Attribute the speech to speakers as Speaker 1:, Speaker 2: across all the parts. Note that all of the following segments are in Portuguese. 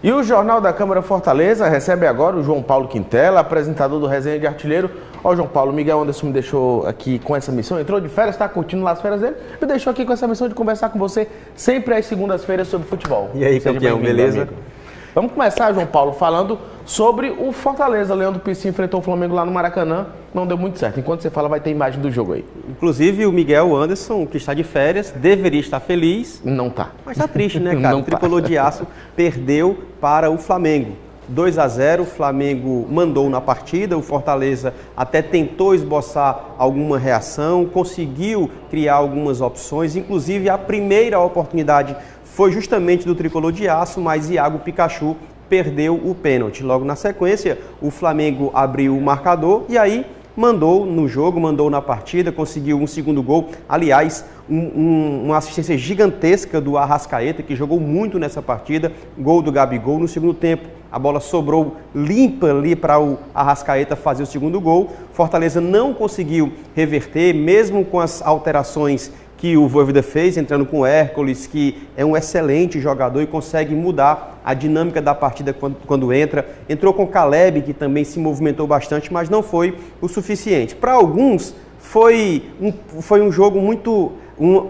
Speaker 1: E o Jornal da Câmara Fortaleza recebe agora o João Paulo Quintela, apresentador do Resenha de Artilheiro. Ó, João Paulo, Miguel Anderson me deixou aqui com essa missão, entrou de férias, está curtindo lá as férias dele, me deixou aqui com essa missão de conversar com você sempre às segundas-feiras sobre futebol.
Speaker 2: E aí, campeão, beleza?
Speaker 1: Amigo. Vamos começar, João Paulo, falando sobre o Fortaleza. Leandro Piscin enfrentou o Flamengo lá no Maracanã, não deu muito certo. Enquanto você fala, vai ter imagem do jogo aí.
Speaker 2: Inclusive, o Miguel Anderson, que está de férias, deveria estar feliz.
Speaker 1: Não tá.
Speaker 2: Mas tá triste, né, cara?
Speaker 1: Não
Speaker 2: o tricolor de aço perdeu para o Flamengo. 2-0, o Flamengo mandou na partida, o Fortaleza até tentou esboçar alguma reação, conseguiu criar algumas opções, inclusive a primeira oportunidade foi justamente do tricolor de aço, mas Iago Pikachu perdeu o pênalti. Logo na sequência, o Flamengo abriu o marcador e aí mandou no jogo, mandou na partida, conseguiu um segundo gol. Aliás, uma assistência gigantesca do Arrascaeta, que jogou muito nessa partida. Gol do Gabigol no segundo tempo. A bola sobrou limpa ali para o Arrascaeta fazer o segundo gol. Fortaleza não conseguiu reverter, mesmo com as alterações que o Vojvoda fez, entrando com o Hércules, que é um excelente jogador e consegue mudar a dinâmica da partida quando entra. Entrou com o Caleb, que também se movimentou bastante, mas não foi o suficiente. Para alguns, foi um jogo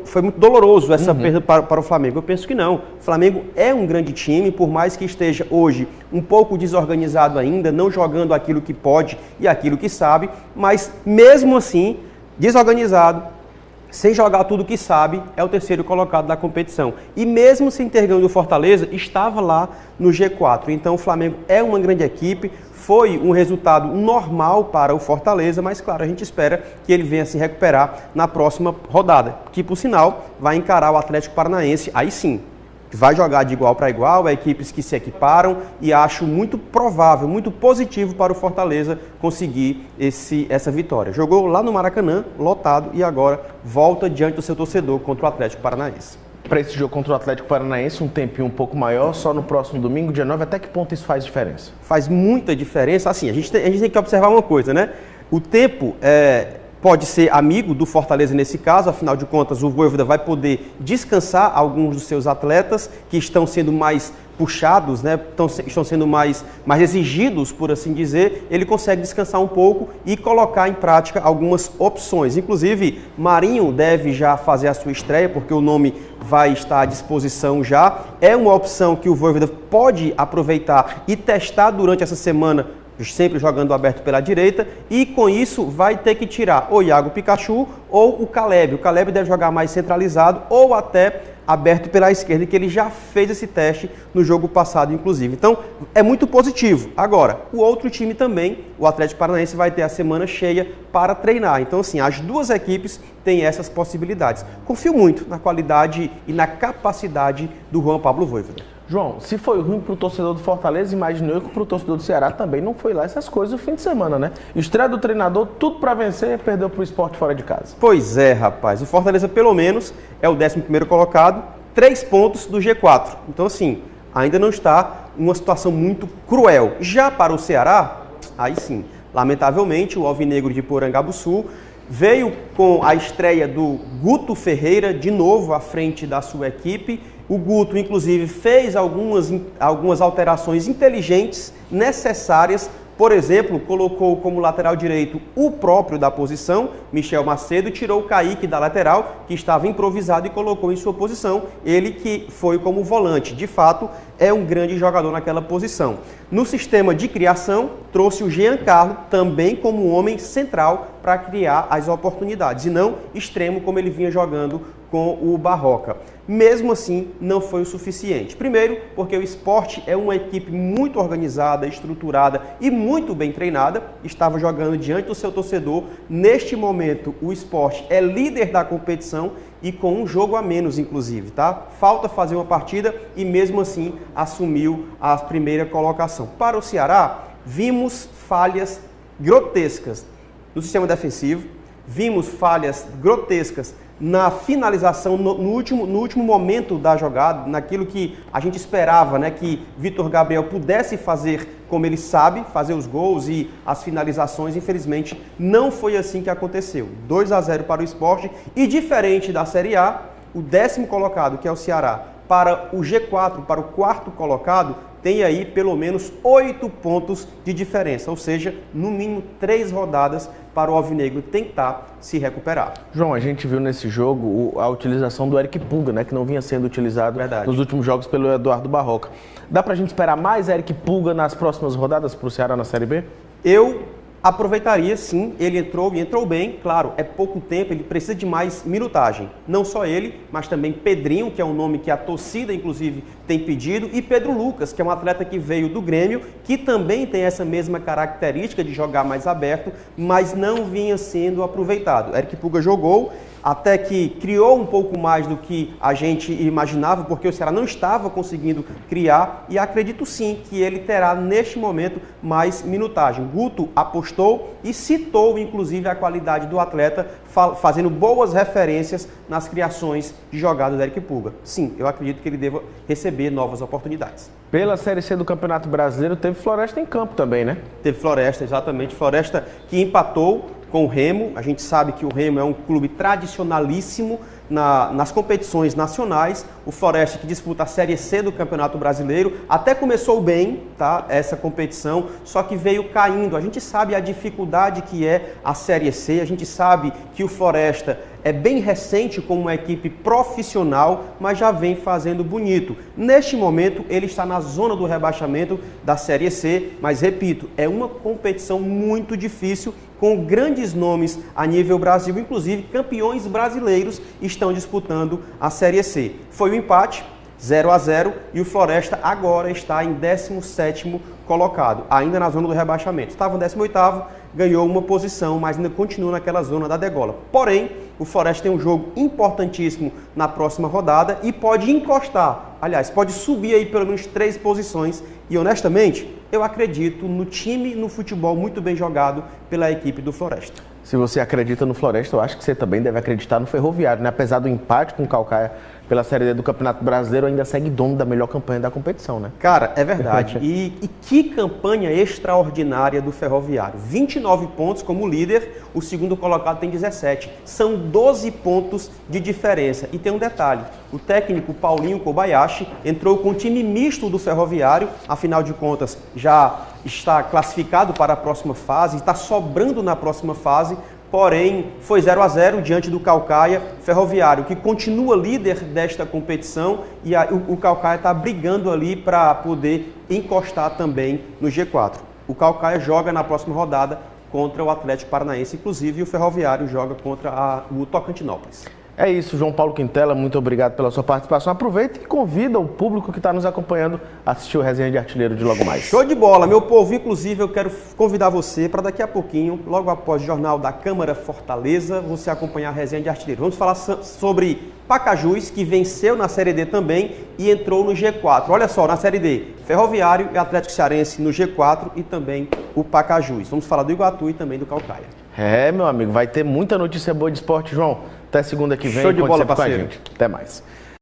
Speaker 2: foi muito doloroso essa perda para o Flamengo. Eu penso que não. O Flamengo é um grande time, por mais que esteja hoje um pouco desorganizado ainda, não jogando aquilo que pode e aquilo que sabe, mas mesmo assim, desorganizado, sem jogar tudo que sabe, é o terceiro colocado da competição. E mesmo sem ter ganho do Fortaleza, estava lá no G4. Então o Flamengo é uma grande equipe, foi um resultado normal para o Fortaleza, mas claro, a gente espera que ele venha se recuperar na próxima rodada, que por sinal vai encarar o Atlético Paranaense, aí sim. Vai jogar de igual para igual, equipes que se equiparam e acho muito provável, muito positivo para o Fortaleza conseguir essa vitória. Jogou lá no Maracanã, lotado, e agora volta diante do seu torcedor contra o Atlético Paranaense.
Speaker 1: Para esse jogo contra o Atlético Paranaense, um tempinho um pouco maior, só no próximo domingo, dia 9, até que ponto isso faz diferença?
Speaker 2: Faz muita diferença. Assim, a gente tem que observar uma coisa, né? O tempo pode ser amigo do Fortaleza nesse caso, afinal de contas o Vojvoda vai poder descansar alguns dos seus atletas que estão sendo mais puxados, né? Estão sendo mais exigidos, por assim dizer. Ele consegue descansar um pouco e colocar em prática algumas opções. Inclusive, Marinho deve já fazer a sua estreia, porque o nome vai estar à disposição já. É uma opção que o Vojvoda pode aproveitar e testar durante essa semana, sempre jogando aberto pela direita, e com isso vai ter que tirar o Iago Pikachu ou o Caleb. O Caleb deve jogar mais centralizado ou até aberto pela esquerda, que ele já fez esse teste no jogo passado, inclusive. Então, é muito positivo. Agora, o outro time também, o Atlético Paranaense, vai ter a semana cheia para treinar. Então, assim, as duas equipes têm essas possibilidades. Confio muito na qualidade e na capacidade do Juan Pablo Vojvoda.
Speaker 1: João, se foi ruim para o torcedor do Fortaleza, imagino eu que para o torcedor do Ceará também não foi lá essas coisas no fim de semana, né? Estreia do treinador, tudo para vencer, perdeu para o Sport fora de casa.
Speaker 2: Pois é, rapaz. O Fortaleza, pelo menos, é o 11º colocado, 3 pontos do G4. Então, assim, ainda não está uma situação muito cruel. Já para o Ceará, aí sim, lamentavelmente, o Alvinegro de Porangabuçu veio com a estreia do Guto Ferreira, de novo à frente da sua equipe. O Guto, inclusive, fez algumas alterações inteligentes, necessárias. Por exemplo, colocou como lateral direito o próprio da posição, Michel Macedo, tirou o Kaique da lateral, que estava improvisado, e colocou em sua posição ele que foi como volante. De fato, é um grande jogador naquela posição. No sistema de criação, trouxe o Giancarlo também como homem central para criar as oportunidades, e não extremo como ele vinha jogando com o Barroca. Mesmo assim, não foi o suficiente. Primeiro, porque o Sport é uma equipe muito organizada, estruturada e muito bem treinada. Estava jogando diante do seu torcedor. Neste momento, o Sport é líder da competição e com um jogo a menos, inclusive, tá? Falta fazer uma partida e mesmo assim assumiu a primeira colocação. Para o Ceará, vimos falhas grotescas no sistema defensivo, vimos falhas grotescas na finalização, no último momento da jogada, naquilo que a gente esperava, né, que Vitor Gabriel pudesse fazer como ele sabe, fazer os gols e as finalizações. Infelizmente, não foi assim que aconteceu. 2-0 para o Sport, e diferente da Série A, o 10º colocado, que é o Ceará, para o G4, para o quarto colocado, tem aí pelo menos 8 pontos de diferença, ou seja, no mínimo 3 rodadas para o alvinegro tentar se recuperar.
Speaker 1: João, a gente viu nesse jogo a utilização do Eric Pulga, né, que não vinha sendo utilizado nos últimos jogos pelo Eduardo Barroca. Dá pra gente esperar mais Eric Pulga nas próximas rodadas para o Ceará na Série B?
Speaker 2: Eu aproveitaria, sim, ele entrou bem, claro, é pouco tempo, ele precisa de mais minutagem. Não só ele, mas também Pedrinho, que é um nome que a torcida, inclusive, tem pedido, e Pedro Lucas, que é um atleta que veio do Grêmio, que também tem essa mesma característica de jogar mais aberto, mas não vinha sendo aproveitado. Eric Pulga jogou, até que criou um pouco mais do que a gente imaginava, porque o Ceará não estava conseguindo criar, e acredito sim que ele terá, neste momento, mais minutagem. Guto apostou e citou, inclusive, a qualidade do atleta, fazendo boas referências nas criações de jogada do Eric Pulga. Sim, eu acredito que ele deva receber novas oportunidades.
Speaker 1: Pela Série C do Campeonato Brasileiro, teve Floresta em campo também, né?
Speaker 2: Teve Floresta, exatamente. Floresta que empatou com o Remo. A gente sabe que o Remo é um clube tradicionalíssimo nas competições nacionais. O Floresta, que disputa a Série C do Campeonato Brasileiro, até começou bem, tá, essa competição, só que veio caindo. A gente sabe a dificuldade que é a Série C, a gente sabe que o Floresta é bem recente como uma equipe profissional, mas já vem fazendo bonito. Neste momento, ele está na zona do rebaixamento da Série C, mas repito, é uma competição muito difícil, com grandes nomes a nível Brasil, inclusive campeões brasileiros estão disputando a Série C. Foi um empate, 0-0, e o Floresta agora está em 17º colocado, ainda na zona do rebaixamento. Estava em 18º, ganhou uma posição, mas ainda continua naquela zona da degola. Porém, o Floresta tem um jogo importantíssimo na próxima rodada e pode encostar, aliás, pode subir aí pelo menos 3 posições. E honestamente, eu acredito no time, no futebol muito bem jogado pela equipe do Floresta.
Speaker 1: Se você acredita no Floresta, eu acho que você também deve acreditar no Ferroviário, né? Apesar do empate com o Calcaia pela Série D do Campeonato Brasileiro, ainda segue dono da melhor campanha da competição, né?
Speaker 2: Cara, é verdade. E que campanha extraordinária do Ferroviário. 29 pontos como líder, o segundo colocado tem 17. São 12 pontos de diferença. E tem um detalhe, o técnico Paulinho Kobayashi entrou com o time misto do Ferroviário, afinal de contas já está classificado para a próxima fase, está sobrando na próxima fase, porém foi 0-0 diante do Calcaia. Ferroviário, que continua líder desta competição, e o Calcaia está brigando ali para poder encostar também no G4. O Calcaia joga na próxima rodada contra o Atlético Paranaense, inclusive, e o Ferroviário joga contra o Tocantinópolis.
Speaker 1: É isso, João Paulo Quintela, muito obrigado pela sua participação. Aproveita e convida o público que está nos acompanhando a assistir o Resenha de Artilheiro de logo mais.
Speaker 2: Show de bola, meu povo. Inclusive, eu quero convidar você para daqui a pouquinho, logo após o Jornal da Câmara Fortaleza, você acompanhar a Resenha de Artilheiro. Vamos falar sobre Pacajus, que venceu na Série D também e entrou no G4. Olha só, na Série D, Ferroviário e Atlético Cearense no G4 e também o Pacajus. Vamos falar do Iguatu e também do Calcaia.
Speaker 1: É, meu amigo, vai ter muita notícia boa de esporte, João. Até segunda que vem.
Speaker 2: Show de bola,
Speaker 1: com a
Speaker 2: parceiro.
Speaker 1: gente. Até mais.